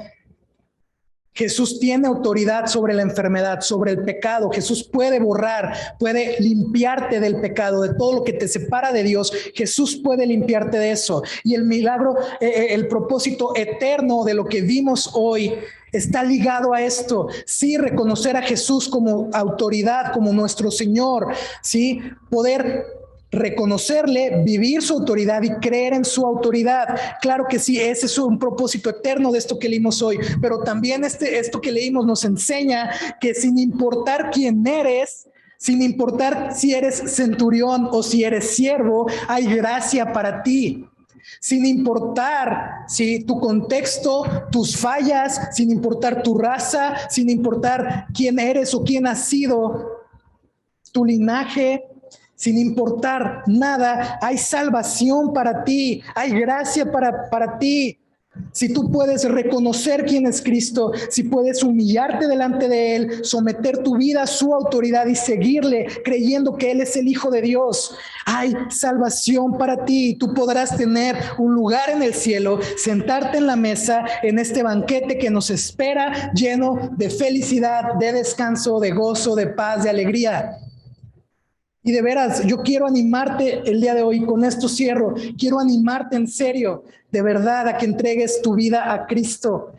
Speaker 1: Jesús tiene autoridad sobre la enfermedad, sobre el pecado. Jesús puede borrar, puede limpiarte del pecado, de todo lo que te separa de Dios. Jesús puede limpiarte de eso. Y el milagro, el propósito eterno de lo que vimos hoy está ligado a esto. Sí, reconocer a Jesús como autoridad, como nuestro Señor. Sí, poder reconocerle, vivir su autoridad y creer en su autoridad. Claro que sí, ese es un propósito eterno de esto que leímos hoy, pero también esto que leímos nos enseña que sin importar quién eres, sin importar si eres centurión o si eres siervo, hay gracia para ti. Sin importar si tu contexto, tus fallas, sin importar tu raza, sin importar quién eres o quién has sido, tu linaje, sin importar nada, hay salvación para ti, hay gracia para ti. Si tú puedes reconocer quién es Cristo, si puedes humillarte delante de Él, someter tu vida a su autoridad y seguirle creyendo que Él es el Hijo de Dios, hay salvación para ti. Tú podrás tener un lugar en el cielo, sentarte en la mesa, en este banquete que nos espera, lleno de felicidad, de descanso, de gozo, de paz, de alegría. Y de veras, yo quiero animarte el día de hoy, con esto cierro, quiero animarte en serio, de verdad, a que entregues tu vida a Cristo,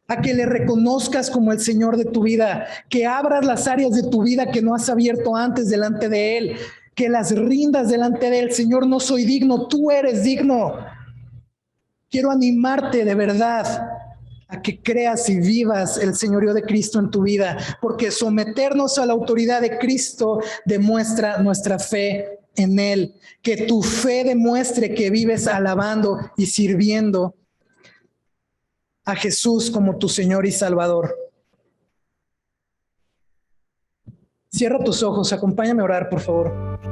Speaker 1: a que le reconozcas como el Señor de tu vida, que abras las áreas de tu vida que no has abierto antes delante de Él, que las rindas delante de Él. Señor, no soy digno, tú eres digno. Quiero animarte de verdad a que creas y vivas el señorío de Cristo en tu vida, porque someternos a la autoridad de Cristo demuestra nuestra fe en Él. Que tu fe demuestre que vives alabando y sirviendo a Jesús como tu Señor y Salvador. Cierra tus ojos, acompáñame a orar, por favor.